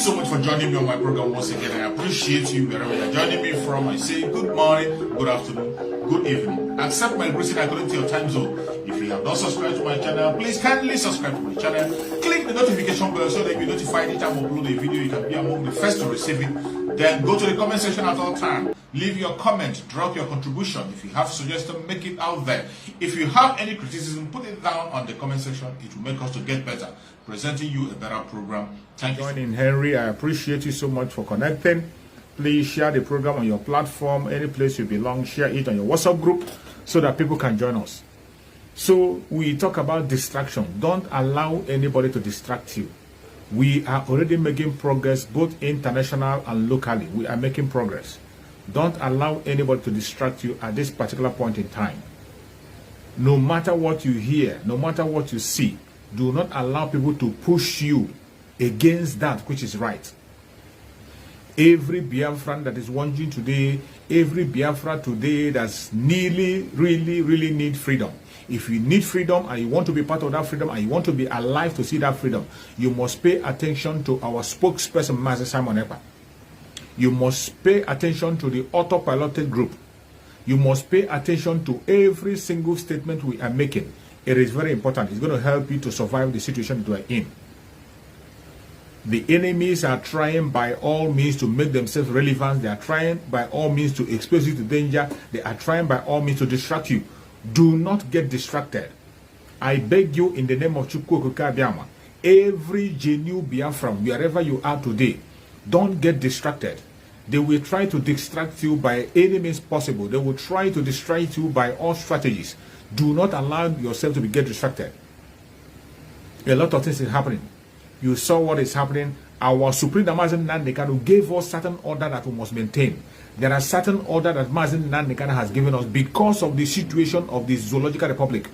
so much for joining me on my program once again. I appreciate you wherever you're joining me from. I say good morning, good afternoon, good evening. Accept my greeting according to your time zone. If you have not subscribed to my channel, please kindly subscribe to my channel. Click the notification bell so that you'll be notified anytime I upload a video. You can be among the first to receive it. Then go to the comment section at all times. Leave your comment, drop your contribution. If you have suggestions, make it out there. If you have any criticism, put it down on the comment section. It will make us to get better, presenting you a better program. Thank you. Joining Henry, I appreciate you so much for connecting. Please share the program on your platform, any place you belong. Share it on your WhatsApp group so that people can join us. So we talk about distraction. Don't allow anybody to distract you. We are already making progress both international and locally. We are making progress. Don't allow anybody to distract you at this particular point in time. No matter what you hear, no matter what you see, do not allow people to push you against that which is right. Every Biafran that is watching today, every Biafra today that's really need freedom. If you need freedom and you want to be part of that freedom and you want to be alive to see that freedom, you must pay attention to our spokesperson, Master Simon Ekpa. You must pay attention to the autopiloted group. You must pay attention to every single statement we are making. It is very important. It's going to help you to survive the situation you are in. The enemies are trying by all means to make themselves relevant. They are trying by all means to expose you to danger. They are trying by all means to distract you. Do not get distracted. I beg you in the name of Chukwu Biama, every genuine Biafran, wherever you are today, don't get distracted. They will try to distract you by any means possible. They will try to distract you by all strategies. Do not allow yourself to get distracted. A lot of things is happening. You saw what is happening. Our Supreme Mazen Nandekano gave us certain order that we must maintain. There are certain order that Mazen Nandekano has given us because of the situation of the Zoological Republic.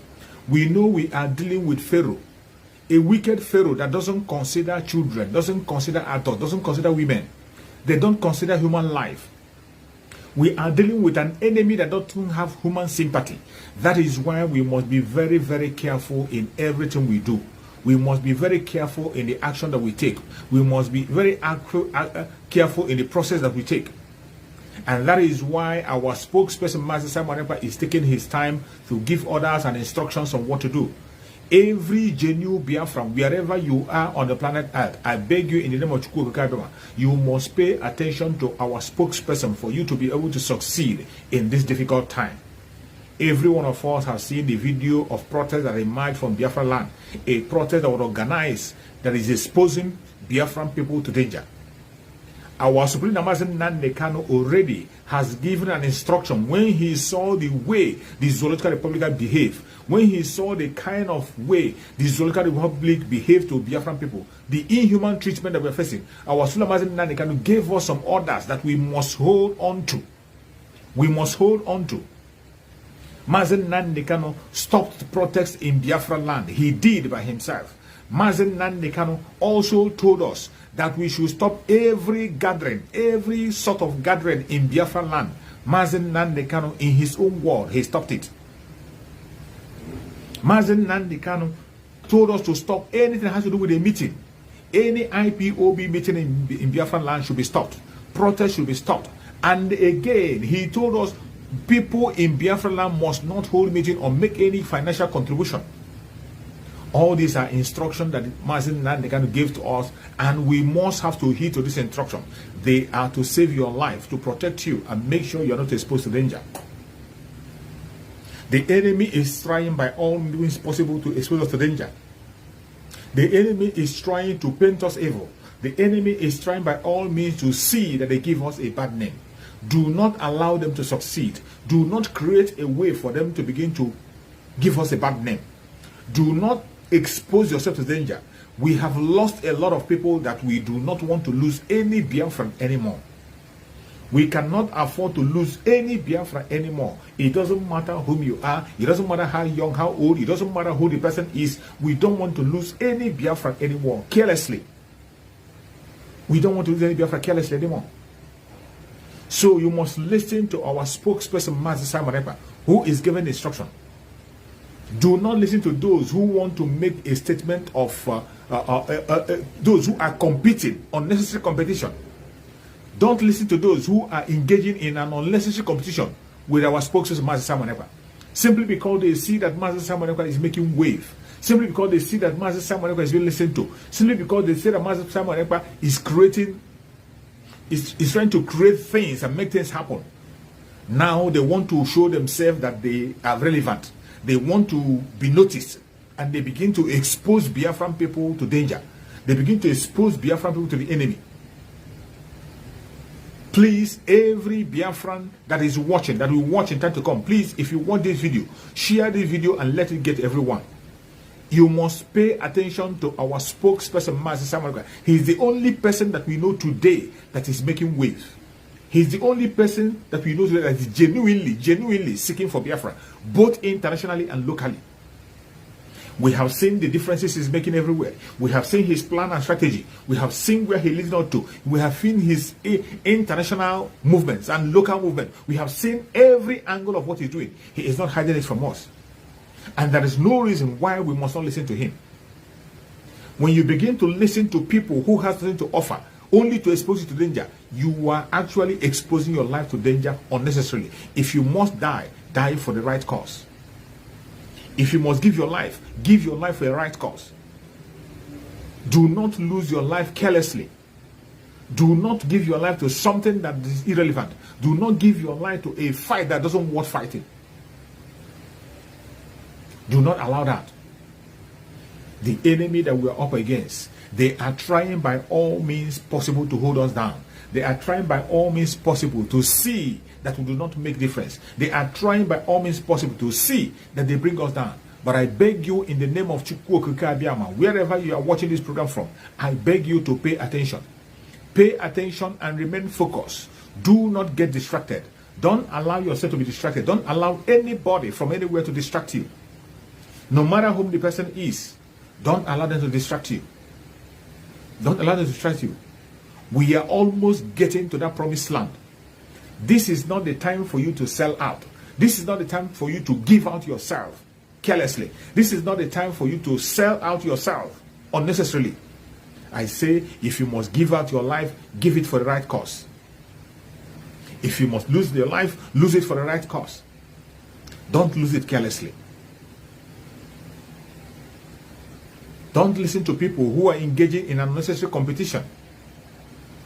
We know we are dealing with Pharaoh. A wicked Pharaoh that doesn't consider children, doesn't consider adults, doesn't consider women. They don't consider human life. We are dealing with an enemy that doesn't have human sympathy. That is why we must be very careful in everything we do. We must be very careful in the action that we take. We must be very careful in the process that we take. And that is why our spokesperson, Master Simon Ekpa, is taking his time to give orders and instructions on what to do. Every genuine Biafran, wherever you are on the planet Earth, I beg you in the name of Chukwu Biama, you must pay attention to our spokesperson for you to be able to succeed in this difficult time. Every one of us has seen the video of protests that emerged from Biafra land. A protest that was organized that is exposing Biafran people to danger. Our Supreme Namazen Nandekano already has given an instruction when he saw the way the Zoological Republic behaved, when he saw the kind of way the Zoological Republic behaved to Biafran people, the inhuman treatment that we're facing. Our Supreme Namazen Nandekano gave us some orders that we must hold on to. We must hold on to. Mazen Nandekano stopped the protests in Biafra land. He did by himself. Mazen Nandekano also told us that we should stop every gathering, every sort of gathering in Biafra land. Mazen Nandekano, in his own word, he stopped it. Mazen Nandekano told us to stop anything that has to do with a meeting. Any IPOB meeting in Biafra land should be stopped. Protests should be stopped. And again, he told us people in Biafra land must not hold meeting or make any financial contribution. All these are instructions that Mazen Nandekano gave to us, and we must have to heed to this instruction. They are to save your life, to protect you, and make sure you are not exposed to danger. The enemy is trying by all means possible to expose us to danger. The enemy is trying to paint us evil. The enemy is trying by all means to see that they give us a bad name. Do not allow them to succeed. Do not create a way for them to begin to give us a bad name. Do not expose yourself to danger. We have lost a lot of people that we do not want to lose any Biafran anymore. We cannot afford to lose any Biafra anymore. It doesn't matter whom you are. It doesn't matter how young, how old. It doesn't matter who the person is. We don't want to lose any Biafra anymore carelessly. We don't want to lose any Biafra carelessly anymore. So you must listen to our spokesperson, Master Simon Ekpa, who is giving instruction. Do not listen to those who want to make a statement of those who are competing, unnecessary competition. Don't listen to those who are engaging in an unnecessary competition with our spokesperson, Master Simon Ekpa. Simply because they see that Master Simon Ekpa is making wave. Simply because they see that Master Simon Ekpa is being listened to. Simply because they see that Master Simon Ekpa is trying to create things and make things happen. Now they want to show themselves that they are relevant. They want to be noticed. And they begin to expose Biafran people to danger. They begin to expose Biafran people to the enemy. Please, every Biafran that is watching, that will watch in time to come, please, if you want this video, share this video and let it get everyone. You must pay attention to our spokesperson, Master Simon. He is the only person that we know today that is making waves. He is the only person that we know today that is genuinely seeking for Biafra, both internationally and locally. We have seen the differences he's making everywhere. We have seen his plan and strategy. We have seen where he leads us to. We have seen his international movements and local movements. We have seen every angle of what he's doing. He is not hiding it from us. And there is no reason why we must not listen to him. When you begin to listen to people who have something to offer, only to expose you to danger, you are actually exposing your life to danger unnecessarily. If you must die, die for the right cause. If you must give your life for the right cause. Do not lose your life carelessly. Do not give your life to something that is irrelevant. Do not give your life to a fight that doesn't worth fighting. Do not allow that. The enemy that we are up against, they are trying by all means possible to hold us down. They are trying by all means possible to see that we do not make difference. They are trying by all means possible to see that they bring us down. But I beg you in the name of Chukwu Okike Abiyama, wherever you are watching this program from, I beg you to pay attention. Pay attention and remain focused. Do not get distracted. Don't allow yourself to be distracted. Don't allow anybody from anywhere to distract you. No matter whom the person is, don't allow them to distract you. Don't allow them to distract you. We are almost getting to that promised land. This is not the time for you to sell out. This is not the time for you to give out yourself carelessly. This is not the time for you to sell out yourself unnecessarily. I say, if you must give out your life, give it for the right cause. If you must lose your life, lose it for the right cause. Don't lose it carelessly. Don't listen to people who are engaging in unnecessary competition.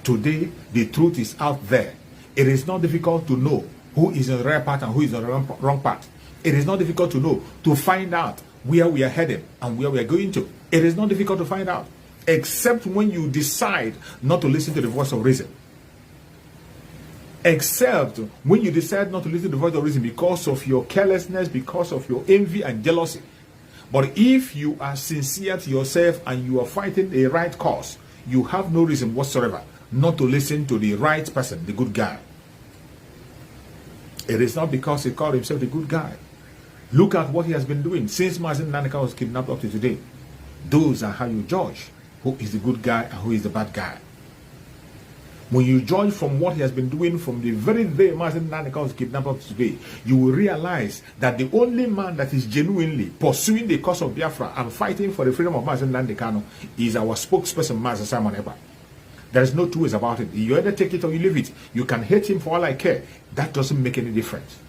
Today, the truth is out there. It is not difficult to know who is on the right path and who is on the wrong path. It is not difficult to know, to find out where we are headed and where we are going to. It is not difficult to find out, except when you decide not to listen to the voice of reason. Except when you decide not to listen to the voice of reason because of your carelessness, because of your envy and jealousy. But if you are sincere to yourself and you are fighting a right cause, you have no reason whatsoever not to listen to the right person, the good guy. It is not because he called himself the good guy. Look at what he has been doing since Mazen Nanaka was kidnapped up to today. Those are how you judge who is the good guy and who is the bad guy. When you judge from what he has been doing from the very day Mazen Nanaka was kidnapped up to today, you will realize that the only man that is genuinely pursuing the cause of Biafra and fighting for the freedom of Mazen Nandekano is our spokesperson, Master Simon Ekpa. There is no two ways about it. You either take it or you leave it. You can hate him for all I care. That doesn't make any difference.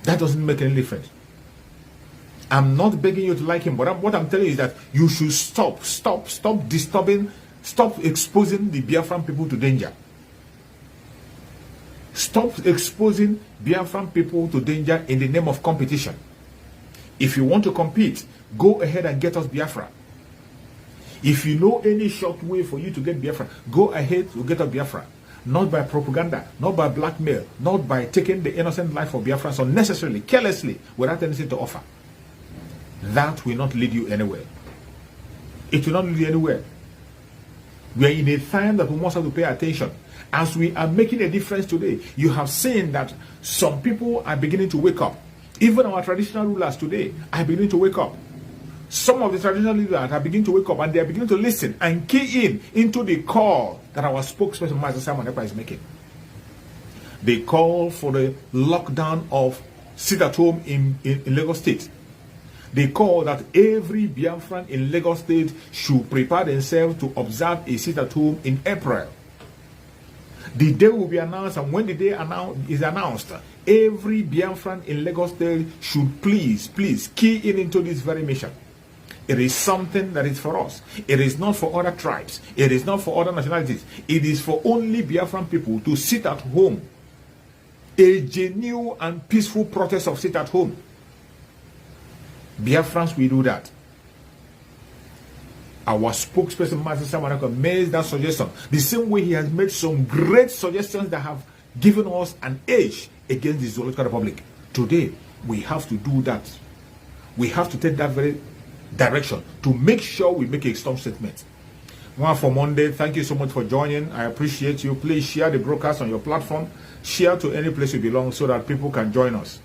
That doesn't make any difference. I'm not begging you to like him, but what I'm telling you is that you should stop disturbing, stop exposing the Biafran people to danger. Stop exposing Biafran people to danger in the name of competition. If you want to compete, go ahead and get us Biafra. If you know any short way for you to get Biafra, go ahead to get us Biafra. Not by propaganda, not by blackmail, not by taking the innocent life of Biafrans unnecessarily, carelessly, without anything to offer. That will not lead you anywhere. It will not lead you anywhere. We are in a time that we must have to pay attention. As we are making a difference today, you have seen that some people are beginning to wake up. Even our traditional rulers today are beginning to wake up. Some of the traditional leaders are beginning to wake up and they are beginning to listen and key into the call that our spokesperson, Master Simon Ekpa, is making. They call for the lockdown of sit at home in Lagos State. They call that every Biafran in Lagos State should prepare themselves to observe a sit at home in April. The day will be announced, and when the day is announced, every Biafran in Lagos State should please key into this very mission. It is something that is for us. It is not for other tribes. It is not for other nationalities. It is for only Biafran people to sit at home. A genuine and peaceful protest of sit at home. Biafrans will do that. Our spokesperson, Master Samanaka, made that suggestion. The same way he has made some great suggestions that have given us an edge against the Zoological Republic. Today, we have to do that. We have to take that very direction to make sure we make a strong statement. One for Monday, thank you so much for joining. I appreciate you. Please share the broadcast on your platform. Share to any place you belong so that people can join us.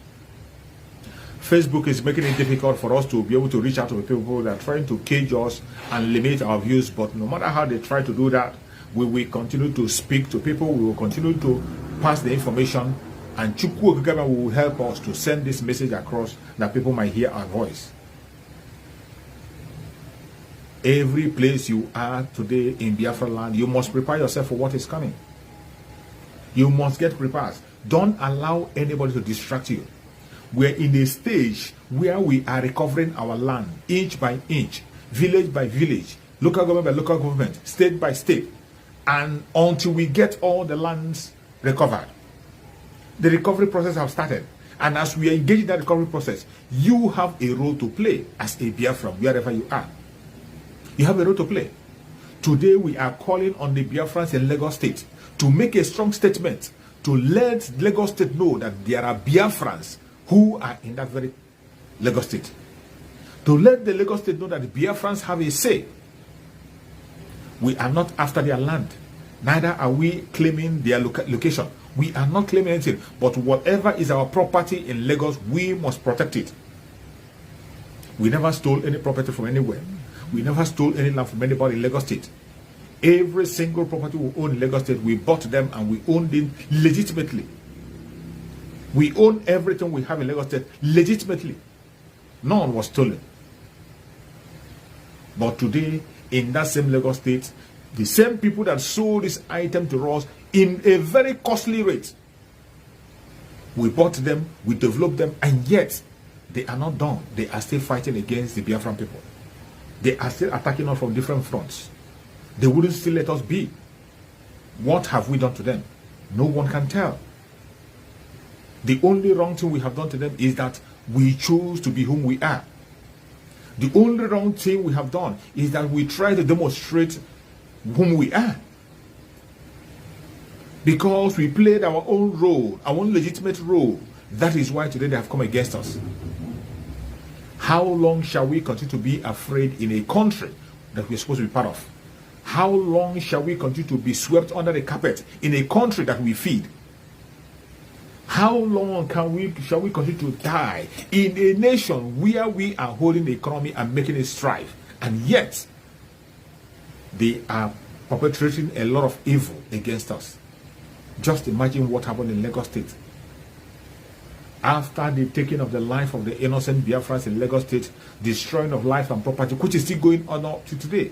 Facebook is making it difficult for us to be able to reach out to the people that are trying to cage us and limit our views. But no matter how they try to do that, we will continue to speak to people. We will continue to pass the information, and Chukwu Ogugaba will help us to send this message across that people might hear our voice. Every place you are today in Biafra land, you must prepare yourself for what is coming. You must get prepared. Don't allow anybody to distract you. We're in a stage where we are recovering our land inch by inch, village by village, local government by local government, state by state, and until we get all the lands recovered. The recovery process has started, and as we engage in that recovery process, you have a role to play as a Biafran wherever you are. You have a role to play. Today we are calling on the Biafrans in Lagos State to make a strong statement to let Lagos State know that there are Biafrans who are in that very Lagos State. To let the Lagos State know that the Biafrans have a say. We are not after their land. Neither are we claiming their location. We are not claiming anything. But whatever is our property in Lagos, we must protect it. We never stole any property from anywhere. We never stole any land from anybody in Lagos State. Every single property we own in Lagos State, we bought them and we owned them legitimately. We own everything we have in Lagos State legitimately. None was stolen. But today, in that same Lagos State, the same people that sold this item to us in a very costly rate, we bought them, we developed them, and yet they are not done. They are still fighting against the Biafran people. They are still attacking us from different fronts. They wouldn't still let us be. What have we done to them? No one can tell. The only wrong thing we have done to them is that we choose to be whom we are. The only wrong thing we have done is that we try to demonstrate whom we are. Because we played our own role, our own legitimate role. That is why today they have come against us. How long shall we continue to be afraid in a country that we are supposed to be part of? How long shall we continue to be swept under the carpet in a country that we feed? How long shall we continue to die in a nation where we are holding the economy and making it strive, and yet they are perpetrating a lot of evil against us? Just imagine what happened in Lagos State. After the taking of the life of the innocent Biafrans in Lagos State, destroying of life and property, which is still going on up to today.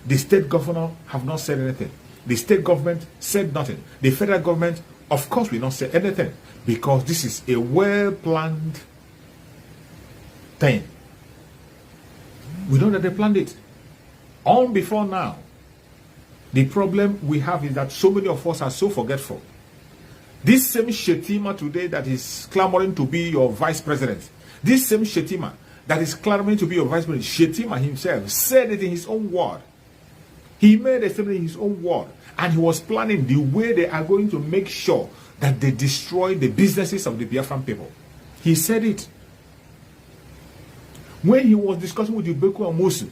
The state governor have not said anything. The state government said nothing. The federal government, of course, will not say anything, because this is a well-planned thing. We know that they planned it. On before now. The problem we have is that so many of us are so forgetful. This same Shetima today that is clamoring to be your vice president, this same Shetima that is clamoring to be your vice president, Shetima himself said it in his own word. He made a statement in his own word, and he was planning the way they are going to make sure that they destroy the businesses of the Biafran people. He said it. When he was discussing with Ubeku and Mosu,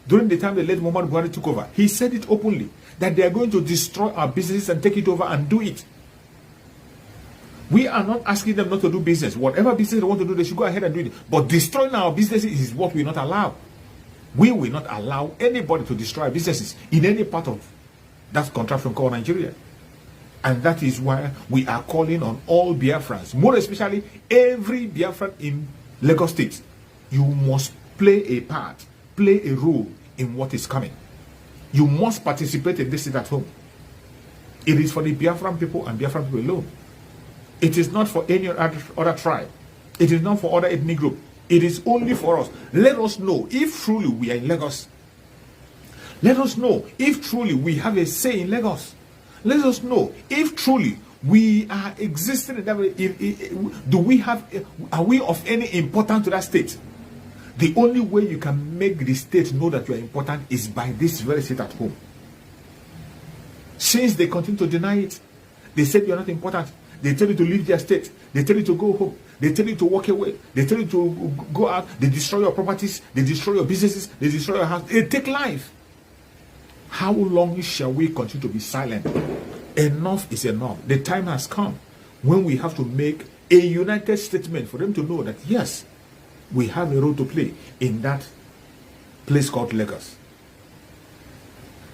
during the time the late Muhammad Buhari took over, he said it openly, that they are going to destroy our businesses and take it over and do it. We are not asking them not to do business. Whatever business they want to do, they should go ahead and do it. But destroying our businesses is what we will not allow. We will not allow anybody to destroy our businesses in any part of that contraption called Nigeria. And that is why we are calling on all Biafrans, more especially every Biafran in Lagos State. You must play a part, play a role in what is coming. You must participate in this sit at home. It is for the Biafran people and Biafran people alone. It is not for any other tribe. It is not for other ethnic group. It is only for us. Let us know if truly we are in Lagos. Let us know if truly we have a say in Lagos. Let us know if truly we are existing in that way. Are we of any importance to that state? The only way you can make the state know that you are important is by this very sit at home. Since they continue to deny it, they said you are not important. They tell you to leave their state. They tell you to go home. They tell you to walk away. They tell you to go out. They destroy your properties. They destroy your businesses. They destroy your house. They take life. How long shall we continue to be silent? Enough is enough. The time has come when we have to make a united statement for them to know that yes, we have a role to play in that place called Lagos.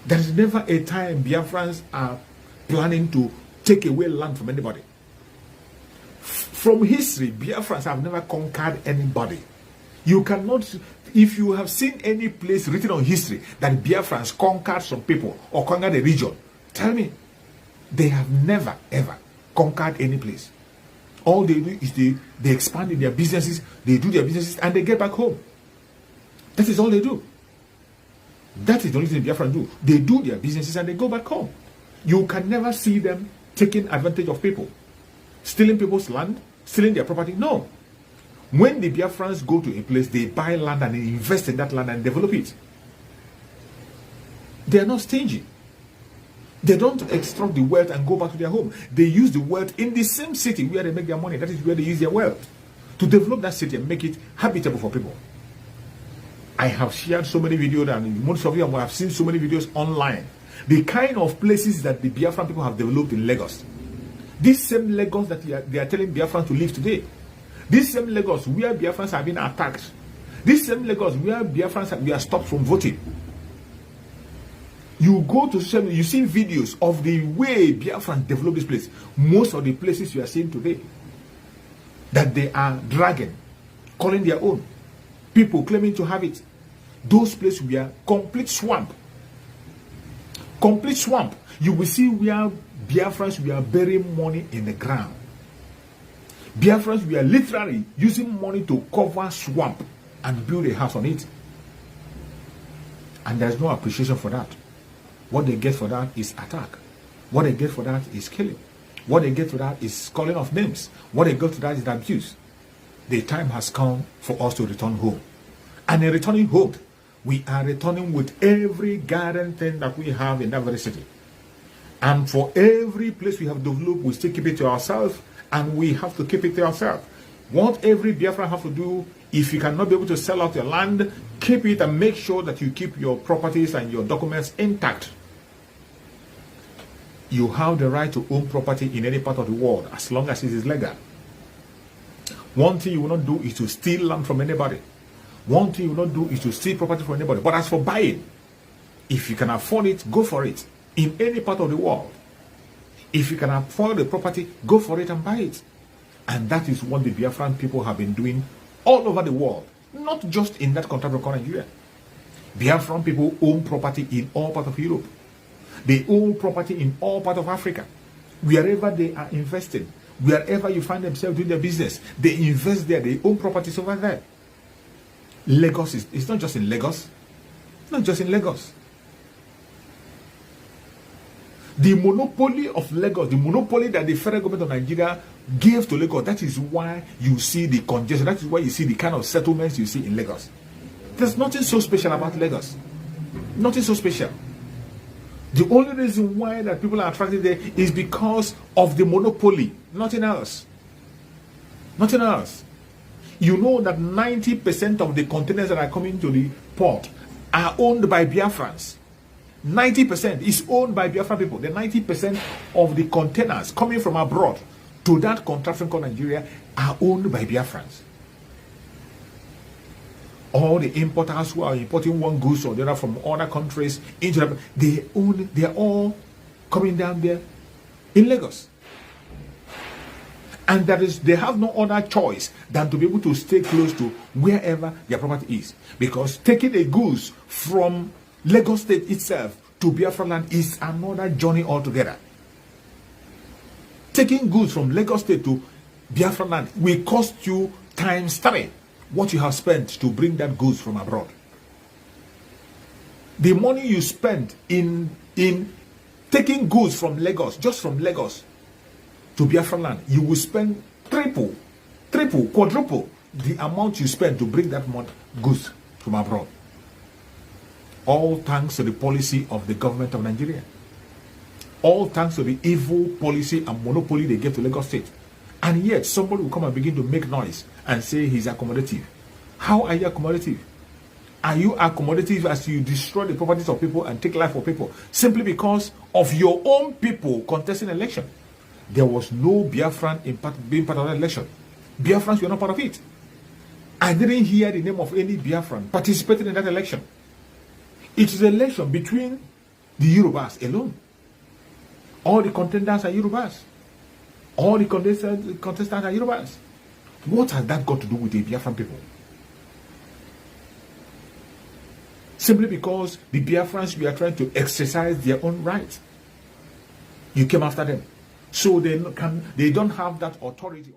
There is never a time Biafrans are planning to take away land from anybody. From history, Biafrans have never conquered anybody. You cannot, if you have seen any place written on history that Biafrans conquered some people or conquered a region, tell me. They have never ever conquered any place. All they do is they expand in their businesses, they do their businesses, and they get back home. That is all they do. That is the only thing Biafrans do. They do their businesses and they go back home. You can never see them taking advantage of people, stealing people's land, stealing their property. No. When the Biafrans go to a place, they buy land and they invest in that land and develop it. They are not stingy. They don't extract the wealth and go back to their home. They use the wealth in the same city where they make their money. That is where they use their wealth to develop that city and make it habitable for people. I have shared so many videos, and most of you have seen so many videos online. The kind of places that the Biafran people have developed in Lagos. This same Lagos that they are telling Biafrans to live today. This same Lagos where Biafrans have been attacked. This same Lagos where Biafrans we are stopped from voting. You go to social media, you see videos of the way Biafrans develop this place. Most of the places you are seeing today that they are dragging, calling their own. People claiming to have it. Those places were complete swamp. Complete swamp. You will see where Biafrans were burying money in the ground. Biafrans were literally using money to cover swamp and build a house on it. And there's no appreciation for that. What they get for that is attack. What they get for that is killing. What they get for that is calling of names. What they get for that is abuse. The time has come for us to return home. And in returning home, we are returning with every garden thing that we have in that very city. And for every place we have developed, we still keep it to ourselves, and we have to keep it to ourselves. What every Biafran have to do, if you cannot be able to sell out your land, keep it and make sure that you keep your properties and your documents intact. You have the right to own property in any part of the world as long as it is legal. One thing you will not do is to steal land from anybody. One thing you will not do is to steal property from anybody. But as for buying, if you can afford it, go for it in any part of the world. If you can afford the property, go for it and buy it. And that is what the Biafran people have been doing all over the world, not just in that country called Nigeria. Biafran people own property in all parts of Europe. They own property in all parts of Africa. Wherever they are investing, wherever you find themselves doing their business, they invest there, they own properties over there. Lagos it's not just in Lagos. Not just in Lagos. The monopoly of Lagos, the monopoly that the federal government of Nigeria gave to Lagos, that is why you see the congestion. That is why you see the kind of settlements you see in Lagos. There's nothing so special about Lagos. Nothing so special. The only reason why that people are attracted there is because of the monopoly. Nothing else. Nothing else. You know that 90% of the containers that are coming to the port are owned by Biafrans. 90% is owned by Biafran people. The 90% of the containers coming from abroad to that contraption called Nigeria are owned by Biafrans. All the importers who are importing one goods or the other from other countries into them, they are all coming down there in Lagos. And they have no other choice than to be able to stay close to wherever their property is. Because taking the goods from Lagos State itself to Biafran land is another journey altogether. Taking goods from Lagos State to Biafran land will cost you times 3 what you have spent to bring that goods from abroad. The money you spend in taking goods from Lagos, just from Lagos to Biafran land, you will spend triple, quadruple the amount you spend to bring that goods from abroad. All thanks to the policy of the government of Nigeria. All thanks to the evil policy and monopoly they gave to Lagos State. And yet somebody will come and begin to make noise and say he's accommodative. How are you accommodative? Are you accommodative as you destroy the properties of people and take life of people simply because of your own people contesting election? There was no Biafran being part of that election. Biafrans were not part of it. I didn't hear the name of any Biafran participating in that election. It is an election between the Yorubas alone. All the contenders are Yorubas. All the contestants are Yorubas. What has that got to do with the Biafran people? Simply because the Biafrans were trying to exercise their own rights. You came after them. So they don't have that authority.